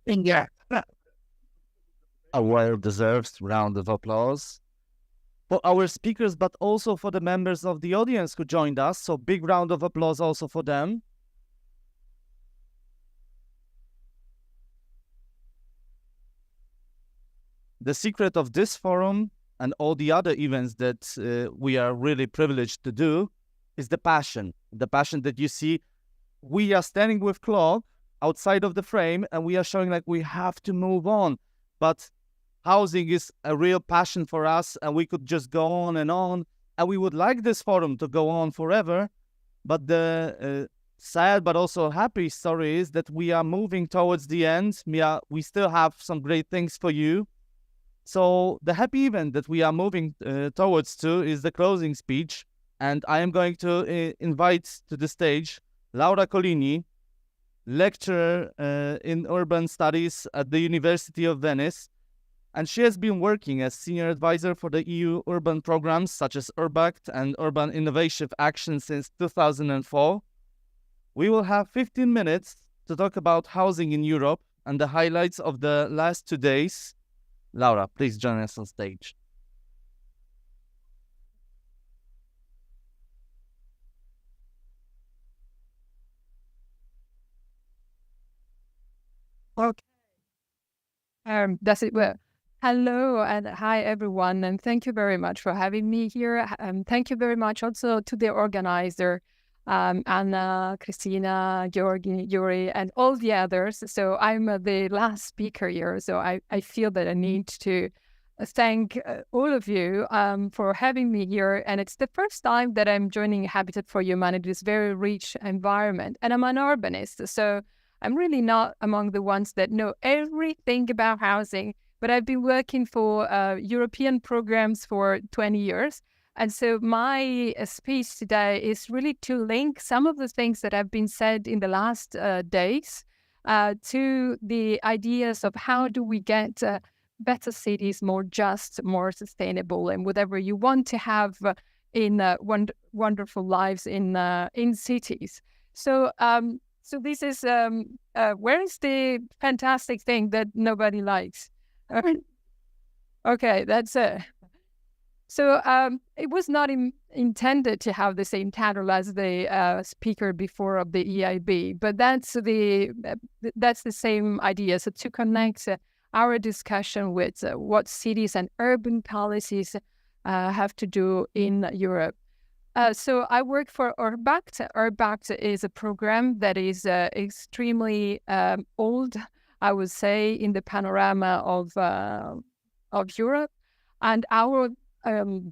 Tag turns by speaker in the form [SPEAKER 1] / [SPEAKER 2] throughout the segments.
[SPEAKER 1] Yeah. A well-deserved round of applause for our speakers, but also for the members of the audience who joined us. So big round of applause also for them. The secret of this forum and all the other events that we are really privileged to do is the passion that you see. We are standing with clock outside of the frame and we are showing like we have to move on. But housing is a real passion for us and we could just go on. And we would like this forum to go on forever. But the sad but also happy story is that we are moving towards the end. We still have some great things for you. So the happy event that we are moving towards to is the closing speech. And I am going to invite to the stage Laura Colini, lecturer in urban studies at the University of Venice. And she has been working as senior advisor for the EU urban programs such as URBACT and Urban Innovative Action since 2004. We will have 15 minutes to talk about housing in Europe and the highlights of the last 2 days. Laura, please join us on stage.
[SPEAKER 2] Okay. That's it. Well, hello and hi everyone, and thank you very much for having me here. Thank you very much also to the organizer, Anna, Christina, Georgi, Yuri, and all the others. So I'm the last speaker here, so I feel that I need to thank all of you for having me here. And it's the first time that I'm joining Habitat for Humanity, this very rich environment. And I'm an urbanist, so I'm really not among the ones that know everything about housing, but I've been working for European programs for 20 years. And so my speech today is really to link some of the things that have been said in the last days to the ideas of how do we get better cities, more just, more sustainable, and whatever you want to have in wonderful lives in cities. So this is where is the fantastic thing that nobody likes? Okay, that's it. So it was not intended to have the same title as the speaker before of the EIB, but that's the same idea. So to connect our discussion with what cities and urban policies have to do in Europe. So I work for URBACT. URBACT is a program that is extremely old, I would say, in the panorama of Europe. And our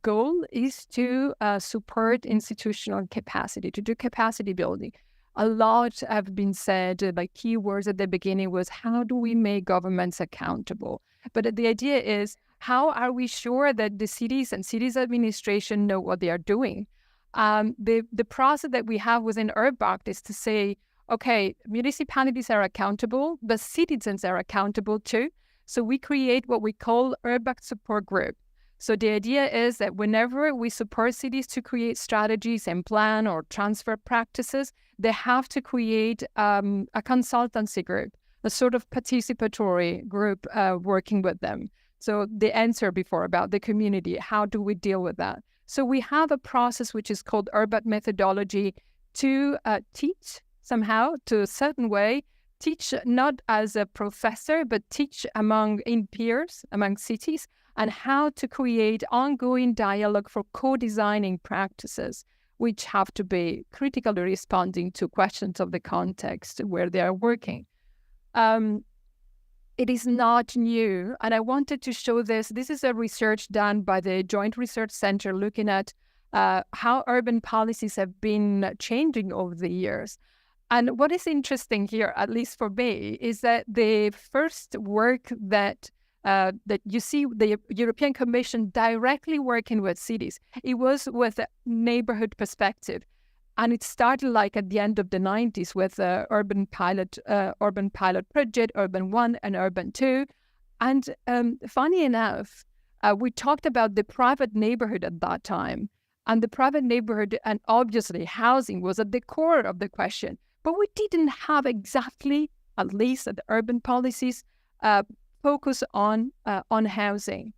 [SPEAKER 2] goal is to support institutional capacity, to do capacity building. A lot have been said, like keywords at the beginning was, how do we make governments accountable? But the idea is, how are we sure that the cities and cities administration know what they are doing? The process that we have within URBACT is to say, okay, municipalities are accountable, but citizens are accountable too. So we create what we call URBACT support group. So the idea is that whenever we support cities to create strategies and plan or transfer practices, they have to create a consultancy group, a sort of participatory group working with them. So the answer before about the community, how do we deal with that? So we have a process which is called URBACT methodology to teach somehow to a certain way, teach not as a professor, but teach in peers, among cities, and how to create ongoing dialogue for co-designing practices, which have to be critically responding to questions of the context where they are working. It is not new, and I wanted to show this. This is a research done by the Joint Research Center looking at how urban policies have been changing over the years. And what is interesting here, at least for me, is that the first work that you see the European Commission directly working with cities, it was with a neighborhood perspective. And it started like at the end of the 90s with urban pilot project, Urban 1 and Urban 2. And funny enough, we talked about the private neighborhood at that time. And the private neighborhood, and obviously housing was at the core of the question. But we didn't have exactly at least the urban policies, focus on housing.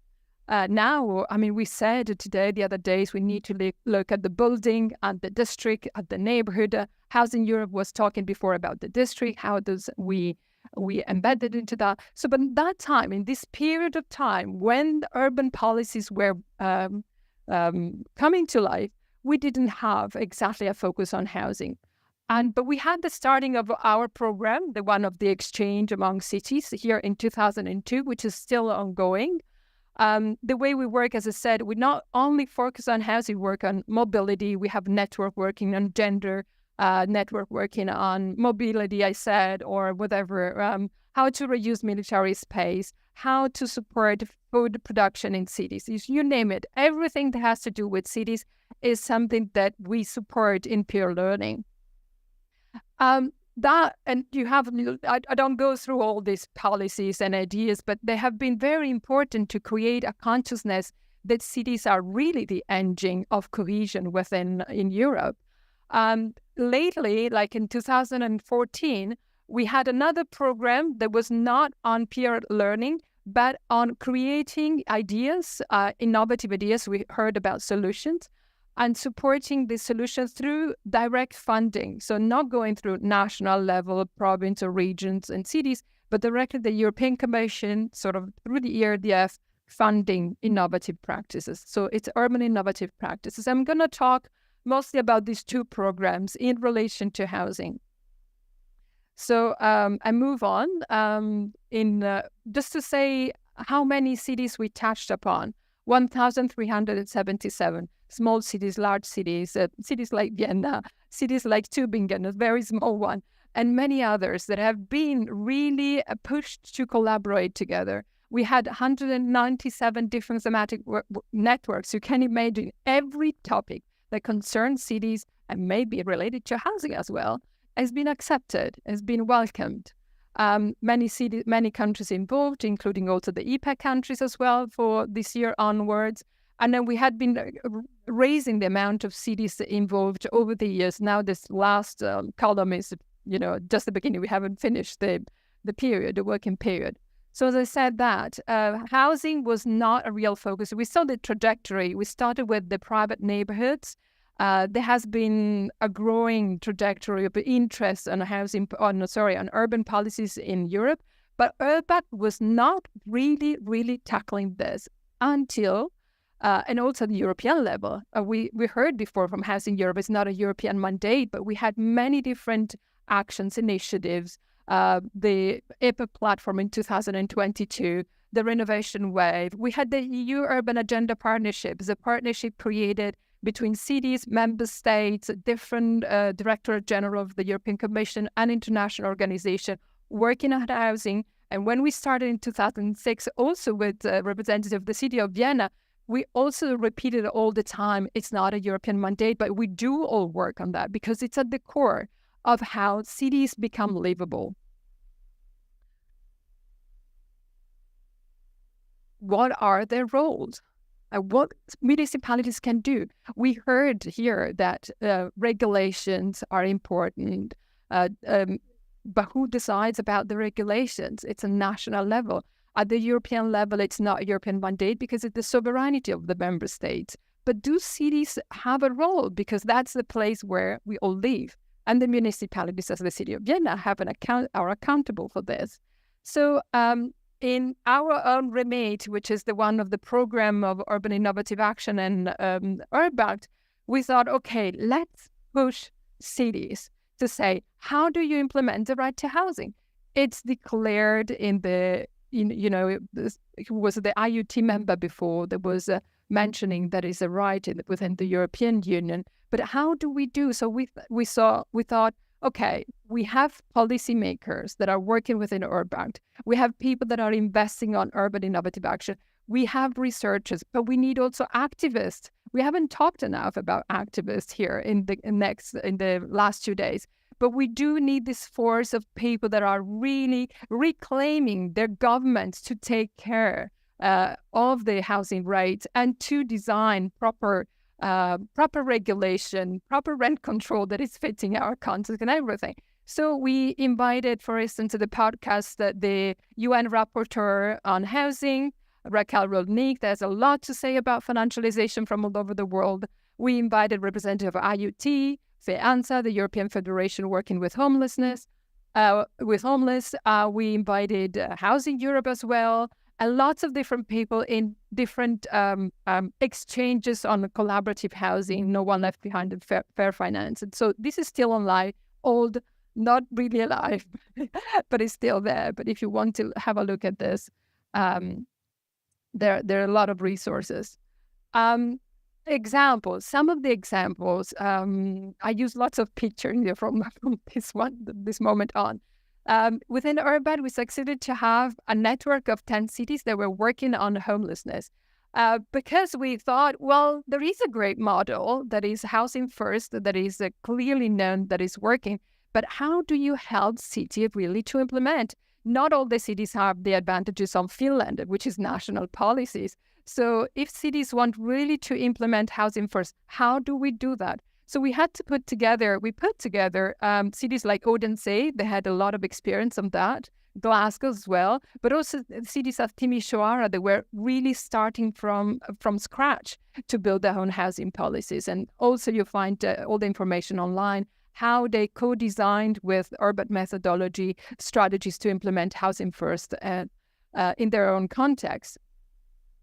[SPEAKER 2] Now, I mean, we said today, the other days, we need to look at the building, at the district, at the neighborhood. Housing Europe was talking before about the district. How does we embedded into that? So, but that time, in this period of time, when the urban policies were coming to life, we didn't have exactly a focus on housing. But we had the starting of our program, the one of the exchange among cities here in 2002, which is still ongoing. The way we work, as I said, we not only focus on housing, we work on mobility. We have network working on gender, network working on mobility, I said, or whatever, how to reuse military space, how to support food production in cities. You name it. Everything that has to do with cities is something that we support in peer learning. And you have, I don't go through all these policies and ideas, but they have been very important to create a consciousness that cities are really the engine of cohesion in Europe. Lately, like in 2014, we had another program that was not on peer learning, but on creating ideas, innovative ideas. We heard about solutions, and supporting the solutions through direct funding. So not going through national level, province or regions and cities, but directly the European Commission, sort of through the ERDF, funding innovative practices. So it's urban innovative practices. I'm going to talk mostly about these two programs in relation to housing. So I move on just to say how many cities we touched upon. 1,377 small cities, large cities, cities like Vienna, cities like Tübingen, a very small one, and many others that have been really pushed to collaborate together. We had 197 different thematic networks. You can imagine every topic that concerns cities and may be related to housing as well has been accepted, has been welcomed. Many countries involved, including also the EPAC countries as well for this year onwards. And then we had been raising the amount of cities involved over the years. Now this last column is, just the beginning. We haven't finished the period, the working period. So as I said that, housing was not a real focus. We saw the trajectory. We started with the private neighborhoods. There has been a growing trajectory of interest on on urban policies in Europe, but URBAC was not really tackling this until, and also at the European level. We heard before from Housing Europe, it's not a European mandate, but we had many different actions, initiatives, the EPA platform in 2022, the Renovation Wave. We had the EU Urban Agenda Partnerships, a partnership created between cities, member states, different Directorate General of the European Commission and international organization working on housing. And when we started in 2006, also with representatives of the city of Vienna, we also repeated all the time, it's not a European mandate, but we do all work on that because it's at the core of how cities become livable. What are their roles? What municipalities can do? We heard here that regulations are important, but who decides about the regulations? It's a national level. At the European level, it's not a European mandate because it's the sovereignty of the member states. But do cities have a role? Because that's the place where we all live. And the municipalities, as the city of Vienna, are accountable for this. So in our own remit, which is the one of the program of Urban Innovative Action and URBACT, we thought, okay, let's push cities to say, how do you implement the right to housing? It's declared in the, who was the IUT member before, there was mentioning that is a right within the European Union. But how do we do? So we thought, okay, we have policymakers that are working within URBACT. We have people that are investing on urban innovative action. We have researchers, but we need also activists. We haven't talked enough about activists here in the last 2 days. But we do need this force of people that are really reclaiming their governments to take care of the housing rights and to design proper regulation, proper rent control that is fitting our context and everything. So we invited, for instance, to the podcast the UN rapporteur on housing, Raquel Rodnik. There's a lot to say about financialization from all over the world. We invited representative of IUT, FEANSA, the European Federation working with homelessness, we invited Housing Europe as well, and lots of different people in different exchanges on collaborative housing, no one left behind, and fair finance. And so this is still online, old, not really alive, but it's still there. But if you want to have a look at this, there are a lot of resources. Examples. Some of the examples, I use lots of pictures here from this moment on. Within Urban, we succeeded to have a network of 10 cities that were working on homelessness. Because we thought, well, there is a great model that is housing first, that is clearly known, that is working. But how do you help cities really to implement? Not all the cities have the advantages of Finland, which is national policies. So if cities want really to implement housing first, how do we do that? So we put together cities like Odense. They had a lot of experience on that. Glasgow as well, but also cities of Timisoara, they were really starting from scratch to build their own housing policies. And also you find all the information online, how they co-designed with urban methodology strategies to implement housing first in their own context.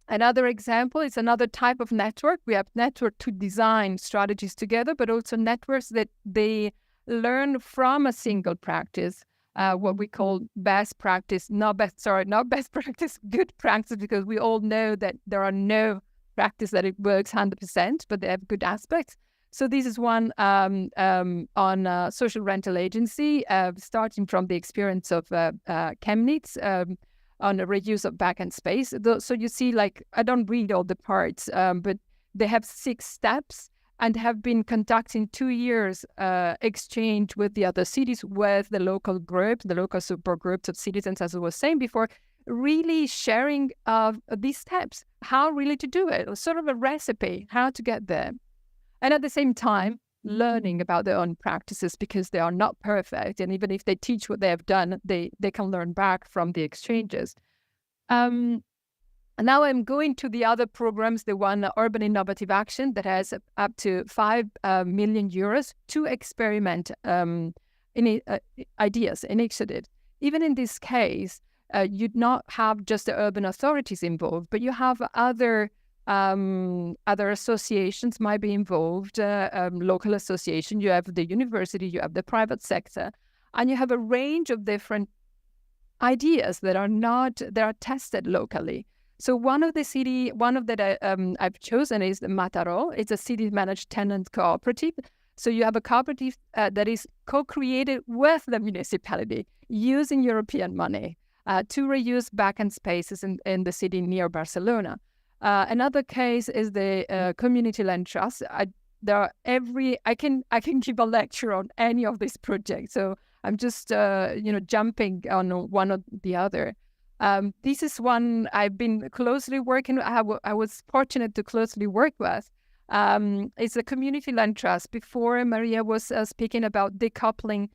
[SPEAKER 2] Another example is another type of network. We have network to design strategies together, but also networks that they learn from a single practice, what we call best practice, not best practice, good practice, because we all know that there are no practice that it works 100%, but they have good aspects. So this is one on social rental agency, starting from the experience of Chemnitz, on the reuse of vacant space. So you see, like, I don't read all the parts, but they have 6 steps and have been conducting 2 years exchange with the other cities, with the local groups, the local support groups of citizens, as I was saying before, really sharing these steps, how really to do it, sort of a recipe, how to get there. And at the same time, learning about their own practices, because they are not perfect. And even if they teach what they have done, they can learn back from the exchanges. And now I'm going to the other programs, the one Urban Innovative Action that has up to 5 million euros to experiment ideas, initiatives. Even in this case, you'd not have just the urban authorities involved, but you have other associations might be involved, local association, you have the university, you have the private sector, and you have a range of different ideas that are tested locally. So one of that I've chosen is the Mataró. It's a city-managed tenant cooperative. So you have a cooperative that is co-created with the municipality using European money to reuse vacant spaces in the city near Barcelona. Another case is the Community Land Trust. I can give a lecture on any of these projects. So I'm just jumping on one or the other. This is one I've been closely working. I was fortunate to closely work with. It's a Community Land Trust. Before, Maria was speaking about decoupling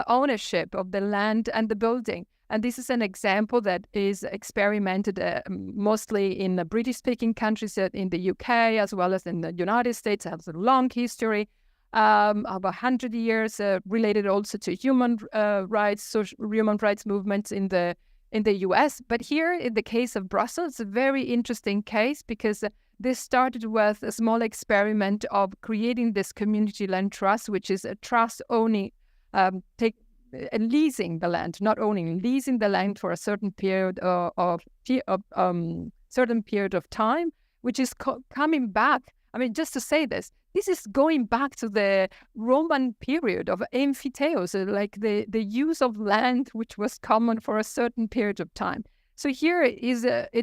[SPEAKER 2] ownership of the land and the building. And this is an example that is experimented mostly in the British-speaking countries, in the UK, as well as in the United States. It has a long history of 100 years, related also to human rights movements in the US. But here, in the case of Brussels, it's a very interesting case because this started with a small experiment of creating this community land trust, which is a trust owning, leasing the land, not owning, leasing the land for a certain period of time, which is coming back. I mean, just to say this is going back to the Roman period of amphitheos, like the use of land, which was common for a certain period of time. So here it's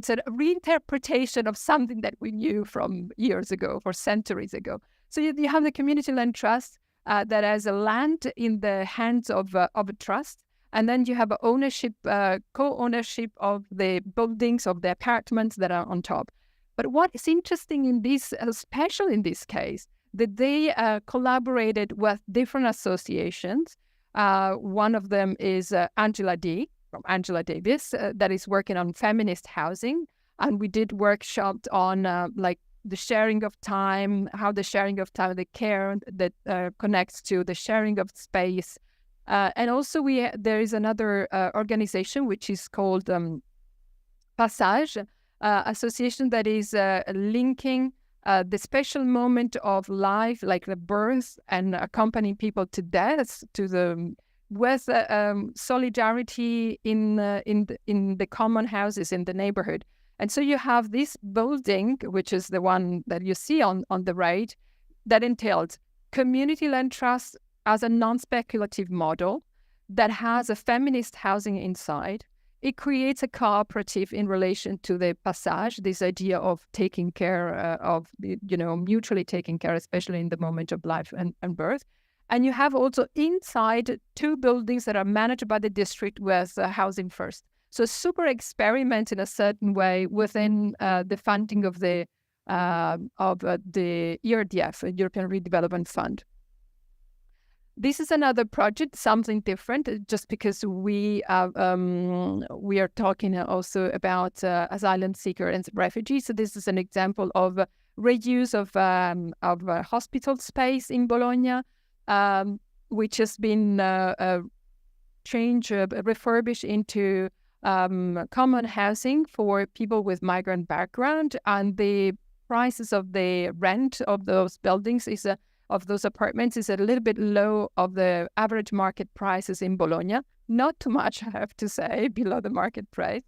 [SPEAKER 2] a reinterpretation of something that we knew from years ago, for centuries ago. So you have the community land trust that has a land in the hands of a trust, and then you have ownership, co-ownership of the buildings, of the apartments that are on top. But what is interesting in this, special in this case, that they collaborated with different associations One of them is Angela D. from Angela Davis that is working on feminist housing. And we did workshops on like the sharing of time, how the sharing of time, the care that connects to the sharing of space. And also there is another organization which is called Passage, association that is linking the special moment of life, like the birth and accompanying people to death, with solidarity in the common houses in the neighborhood. And so you have this building, which is the one that you see on the right, that entails community land trust as a non-speculative model that has a feminist housing inside. It creates a cooperative in relation to the Passage, this idea of taking care mutually taking care, especially in the moment of life and birth. And you have also inside 2 buildings that are managed by the district with Housing First. So super experiment in a certain way within the funding of the ERDF, European Redevelopment Fund. This is another project, something different, just because we are talking also about asylum seekers and refugees. So this is an example of reuse of hospital space in Bologna, which has been refurbished into common housing for people with migrant background, and the prices of the rent of those buildings of those apartments is a little bit low of the average market prices in Bologna. Not too much, I have to say, below the market price.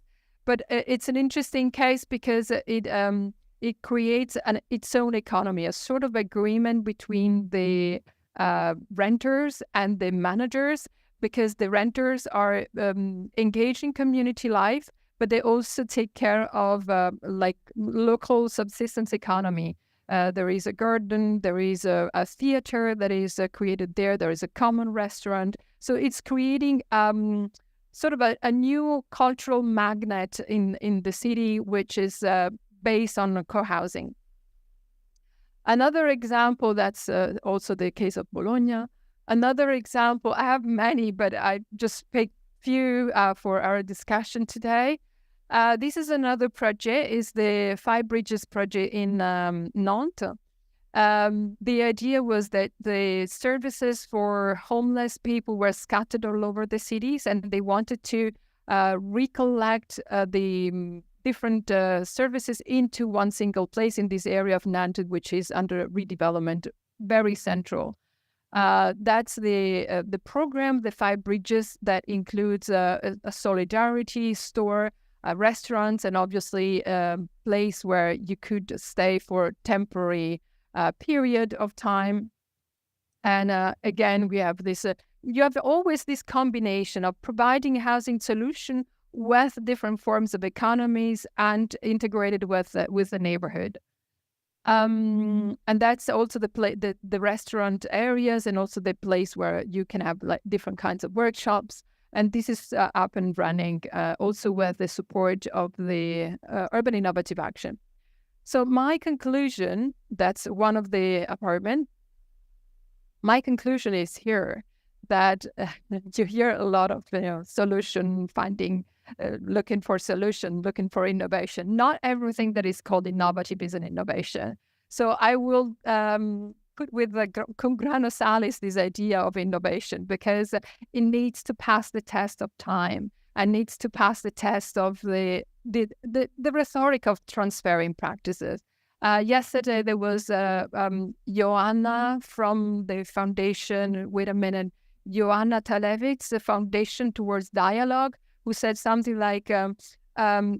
[SPEAKER 2] But it's an interesting case because it creates its own economy, a sort of agreement between the renters and the managers, because the renters are engaged in community life, but they also take care of like local subsistence economy. There is a garden, there is a theater that is created there, there is a common restaurant. So it's creating sort of a new cultural magnet in the city, which is based on co-housing. Another example, that's also the case of Bologna. Another example, I have many, but I just picked few for our discussion today. This is another project, is the 5 Bridges project in Nantes. The idea was that the services for homeless people were scattered all over the cities, and they wanted to recollect the different services into one single place in this area of Nantes, which is under redevelopment, very central. That's the program, the 5 Bridges, that includes a solidarity store, restaurants, and obviously a place where you could stay for a temporary period of time. And again, we have this, you have always this combination of providing a housing solution with different forms of economies and integrated with the neighborhood. And that's also the restaurant areas, and also the place where you can have like different kinds of workshops. And this is up and running also with the support of the Urban Innovative Action. So my conclusion, that's one of the apartment. My conclusion is here that you hear a lot of solution finding, looking for solution, looking for innovation. Not everything that is called innovative is an innovation. So I will put with the cum grano salis this idea of innovation, because it needs to pass the test of time and needs to pass the test of the rhetoric of transferring practices. Yesterday there was Joanna from the foundation, Joanna Talevitz, the Foundation Towards Dialogue, who said something like,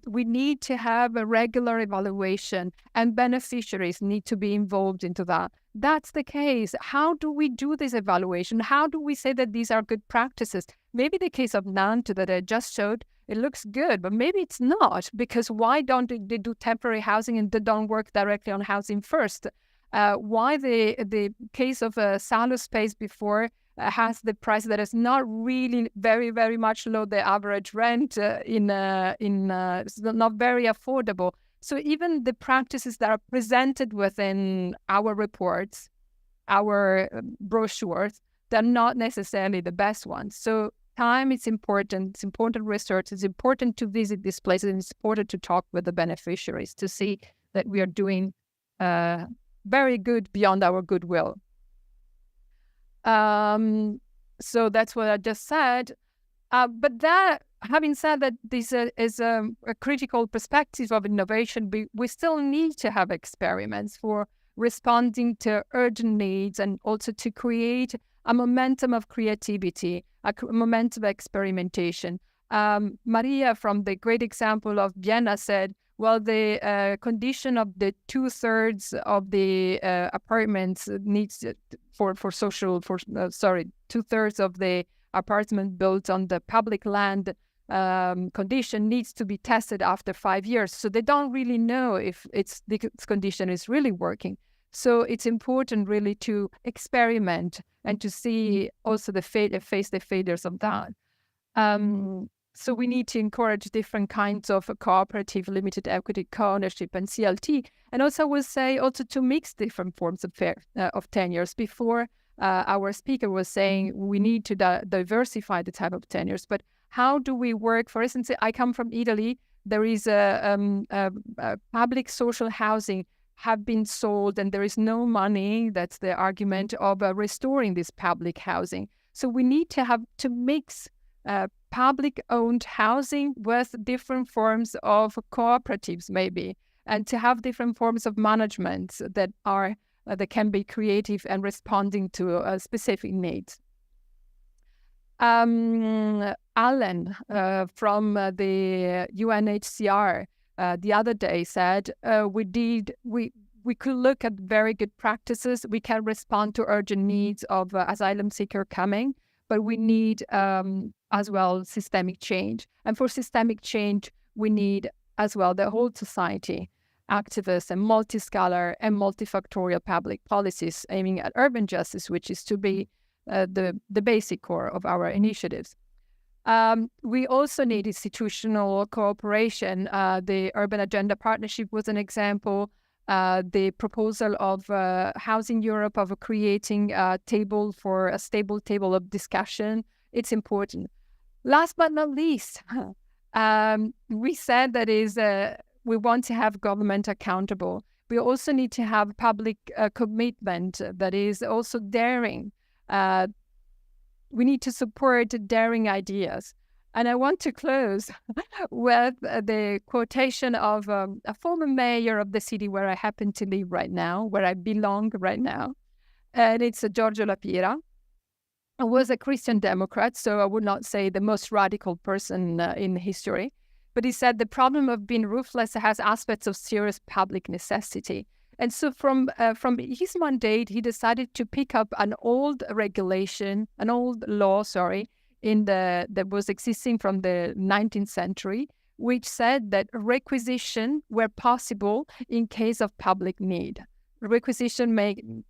[SPEAKER 2] we need to have a regular evaluation and beneficiaries need to be involved into that. That's the case. How do we do this evaluation? How do we say that these are good practices? Maybe the case of Nantes that I just showed, it looks good, but maybe it's not, because why don't they do temporary housing and they don't work directly on Housing First? Why the case of a Salo space before has the price that is not really very, very much below the average rent it's not very affordable. So even the practices that are presented within our reports, our brochures, they're not necessarily the best ones. So time is important. It's important research. It's important to visit these places. And it's important to talk with the beneficiaries to see that we are doing very good beyond our goodwill. So that's what I just said. But that, having said that, this is a critical perspective of innovation. We still need to have experiments for responding to urgent needs and also to create a momentum of creativity, a momentum of experimentation. Maria, from the great example of Vienna, said, well, the condition of the 2/3 of the apartments needs for 2/3 of the apartment built on the public land condition needs to be tested after 5 years. So they don't really know if this condition is really working. So it's important really to experiment and to see also face the failures of that. So we need to encourage different kinds of cooperative, limited equity, co-ownership, and CLT. And also I will say also to mix different forms of tenures. Before our speaker was saying we need to diversify the type of tenures, but how do we work? For instance, I come from Italy. There is a public social housing have been sold and there is no money. That's the argument of restoring this public housing. So we need to mix public-owned housing with different forms of cooperatives, maybe, and to have different forms of management that can be creative and responding to specific needs. Alan from the UNHCR the other day said we could look at very good practices. We can respond to urgent needs of asylum seeker coming, but we need as well systemic change. And for systemic change, we need as well the whole society, activists and multi-scalar and multifactorial public policies aiming at urban justice, which is to be the basic core of our initiatives. We also need institutional cooperation. The Urban Agenda Partnership was an example. The proposal of Housing Europe, of creating a stable table of discussion, it's important. Last but not least, we said that we want to have government accountable. We also need to have public commitment that is also daring. We need to support daring ideas. And I want to close with the quotation of a former mayor of the city where I happen to live right now, where I belong right now. And it's Giorgio La Pira. He was a Christian Democrat, so I would not say the most radical person in history. But he said the problem of being ruthless has aspects of serious public necessity. And so from his mandate, he decided to pick up an old law, that was existing from the 19th century, which said that requisition were possible in case of public need. Requisition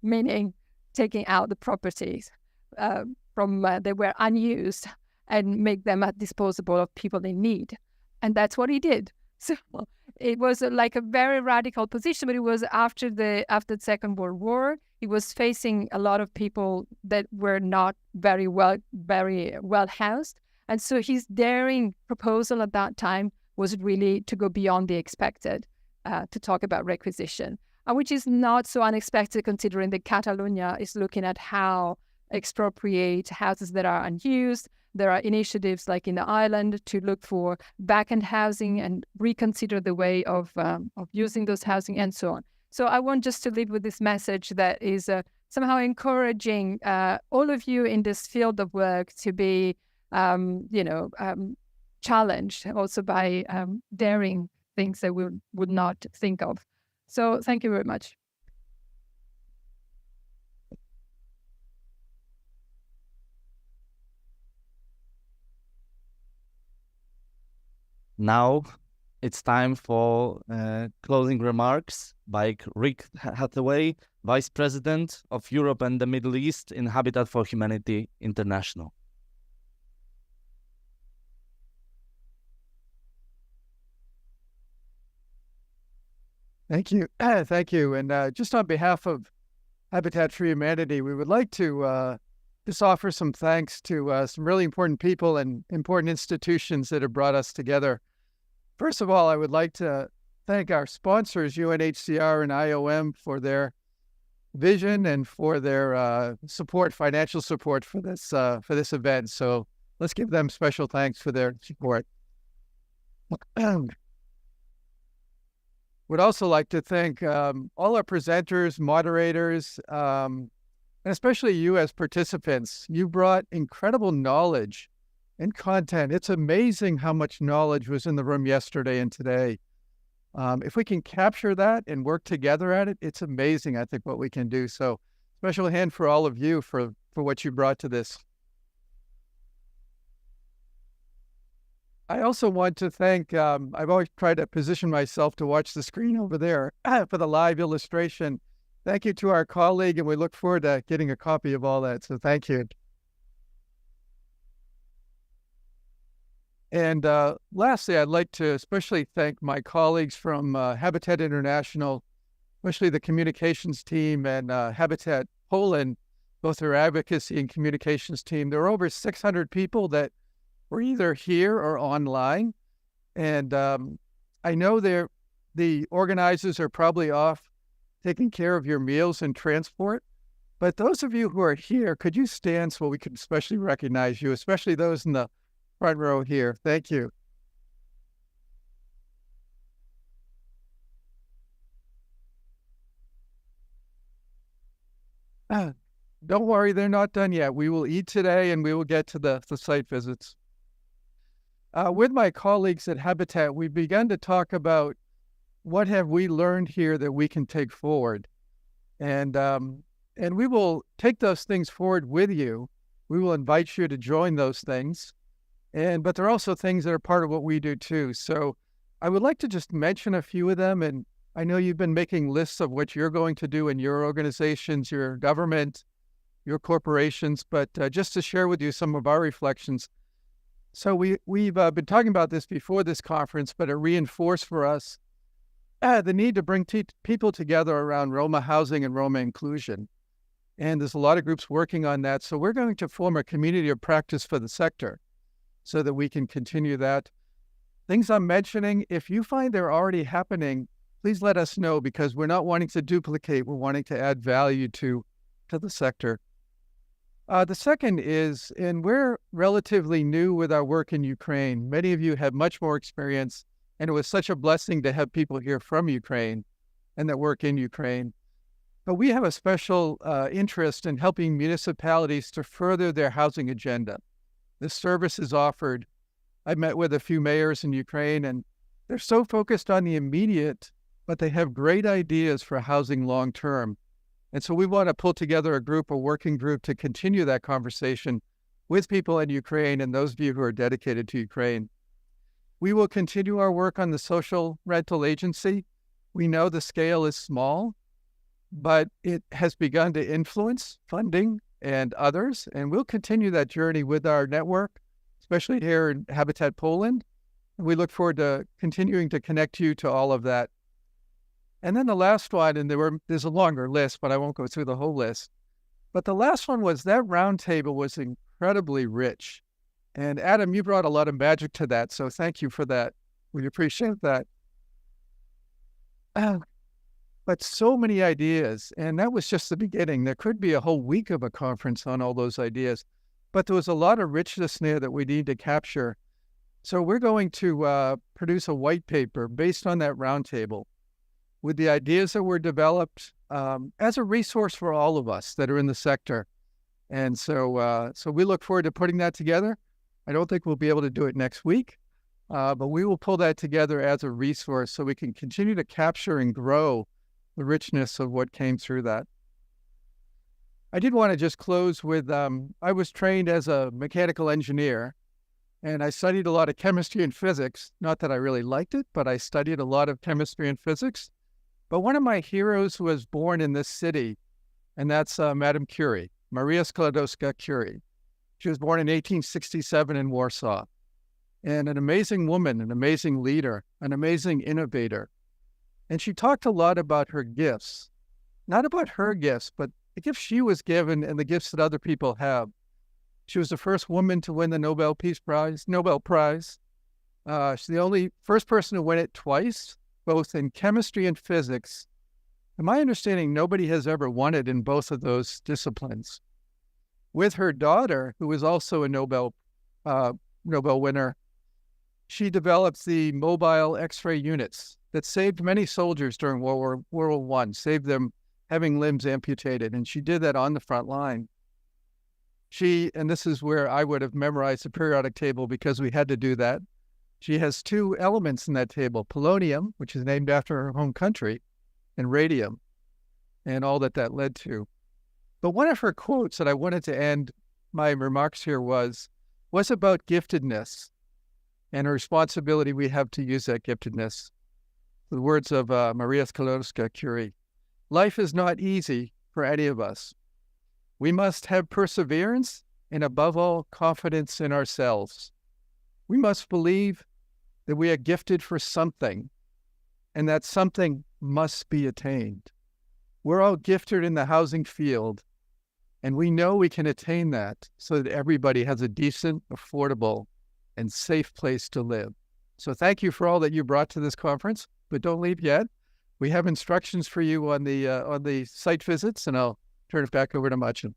[SPEAKER 2] meaning taking out the properties they were unused and make them disposable of people in need. And that's what he did. So it was like a very radical position, but it was after the Second World War. He was facing a lot of people that were not very well housed. And so his daring proposal at that time was really to go beyond the expected, to talk about requisition, which is not so unexpected considering that Catalonia is looking at how expropriate houses that are unused. There are initiatives like in the island to look for vacant housing and reconsider the way of using those housing and so on. So I want just to leave with this message that is somehow encouraging all of you in this field of work to be, challenged also by daring things that we would not think of. So thank you very much.
[SPEAKER 1] Now it's time for closing remarks by Rick Hathaway, Vice President of Europe and the Middle East in Habitat for Humanity International.
[SPEAKER 3] Thank you. Thank you. And just on behalf of Habitat for Humanity, we would like to just offer some thanks to some really important people and important institutions that have brought us together. First of all, I would like to thank our sponsors, UNHCR and IOM, for their vision and for their support, financial support for this event. So let's give them special thanks for their support. Would also like to thank all our presenters, moderators, and especially you as participants. You brought incredible knowledge and content. It's amazing how much knowledge was in the room yesterday and today. If we can capture that and work together at it, it's amazing, I think, what we can do. So special hand for all of you for what you brought to this. I also want to thank, I've always tried to position myself to watch the screen over there for the live illustration. Thank you to our colleague, and we look forward to getting a copy of all that. So thank you. And lastly, I'd like to especially thank my colleagues from Habitat International, especially the communications team and Habitat Poland, both their advocacy and communications team. There are over 600 people that were either here or online. And I know the organizers are probably off taking care of your meals and transport. But those of you who are here, could you stand so we can especially recognize you, especially those in the front row here? Thank you. Don't worry, they're not done yet. We will eat today and we will get to the site visits. With my colleagues at Habitat, we've begun to talk about what have we learned here that we can take forward. And we will take those things forward with you. We will invite you to join those things. But there are also things that are part of what we do too. So I would like to just mention a few of them. And I know you've been making lists of what you're going to do in your organizations, your government, your corporations, but just to share with you some of our reflections. So we've been talking about this before this conference, but it reinforced for us the need to bring people together around Roma housing and Roma inclusion. And there's a lot of groups working on that. So we're going to form a community of practice for the sector so that we can continue that. Things I'm mentioning, if you find they're already happening, please let us know, because we're not wanting to duplicate. We're wanting to add value to the sector. The second is, and we're relatively new with our work in Ukraine. Many of you have much more experience, and it was such a blessing to have people here from Ukraine and that work in Ukraine. But we have a special interest in helping municipalities to further their housing agenda. This service is offered. I met with a few mayors in Ukraine, and they're so focused on the immediate, but they have great ideas for housing long-term. And so we want to pull together a working group to continue that conversation with people in Ukraine and those of you who are dedicated to Ukraine. We will continue our work on the social rental agency. We know the scale is small, but it has begun to influence funding and others, and we'll continue that journey with our network, especially here in Habitat Poland. And we look forward to continuing to connect you to all of that. And then the last one, and there's a longer list, but I won't go through the whole list. But the last one was that roundtable was incredibly rich. And Adam, you brought a lot of magic to that, so thank you for that. We appreciate that. But so many ideas, and that was just the beginning. There could be a whole week of a conference on all those ideas, but there was a lot of richness there that we need to capture. So we're going to produce a white paper based on that roundtable with the ideas that were developed as a resource for all of us that are in the sector. And so we look forward to putting that together. I don't think we'll be able to do it next week, but we will pull that together as a resource so we can continue to capture and grow the richness of what came through that. I did want to just close with, I was trained as a mechanical engineer, and I studied a lot of chemistry and physics. Not that I really liked it, but I studied a lot of chemistry and physics. But one of my heroes was born in this city, and that's Madame Curie, Maria Skłodowska-Curie. She was born in 1867 in Warsaw, and an amazing woman, an amazing leader, an amazing innovator. And she talked a lot about her gifts, not about her gifts, but the gifts she was given and the gifts that other people have. She was the first woman to win the Nobel Prize. She's the only first person to win it twice, both in chemistry and physics. In my understanding, nobody has ever won it in both of those disciplines. With her daughter, who was also a Nobel winner, she developed the mobile X-ray units that saved many soldiers during World War I, saved them having limbs amputated, and she did that on the front line. And this is where I would have memorized the periodic table because we had to do that. She has two elements in that table, polonium, which is named after her home country, and radium, and all that led to. But one of her quotes that I wanted to end my remarks here was about giftedness and a responsibility we have to use that giftedness. The words of Maria Sklodowska-Curie. Life is not easy for any of us. We must have perseverance and, above all, confidence in ourselves. We must believe that we are gifted for something, and that something must be attained. We're all gifted in the housing field, and we know we can attain that so that everybody has a decent, affordable, and safe place to live. So thank you for all that you brought to this conference, but don't leave yet. We have instructions for you on the site visits, and I'll turn it back over to Machin.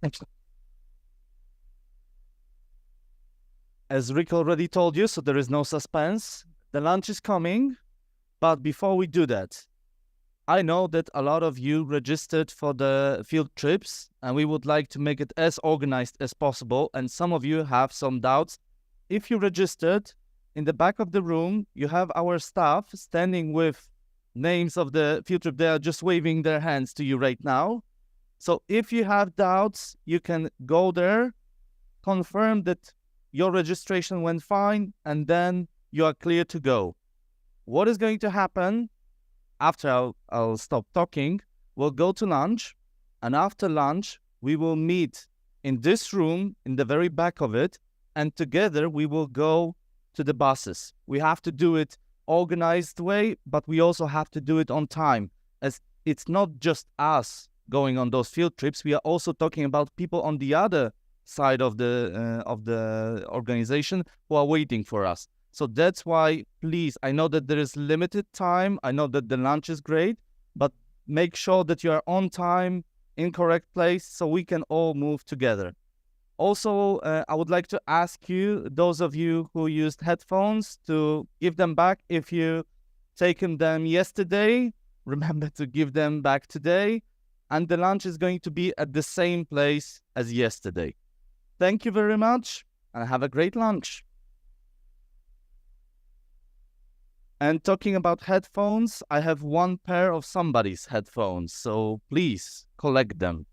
[SPEAKER 3] Thanks.
[SPEAKER 1] As Rick already told you, so there is no suspense. The lunch is coming, but before we do that, I know that a lot of you registered for the field trips, and we would like to make it as organized as possible, and some of you have some doubts. If you registered, in the back of the room, you have our staff standing with names of the field trip. They are just waving their hands to you right now. So if you have doubts, you can go there, confirm that your registration went fine, and then you are clear to go. What is going to happen after I'll stop talking? We'll go to lunch, and after lunch, we will meet in this room, in the very back of it, and together we will go to the buses. We have to do it organized way, but we also have to do it on time, as it's not just us going on those field trips. We are also talking about people on the other side of the organization who are waiting for us. So that's why, please, I know that there is limited time. I know that the lunch is great, but make sure that you are on time, in correct place, so we can all move together. Also, I would like to ask you, those of you who used headphones, to give them back. If you taken them yesterday, remember to give them back today. And the lunch is going to be at the same place as yesterday. Thank you very much, and have a great lunch. And talking about headphones, I have one pair of somebody's headphones, so please collect them.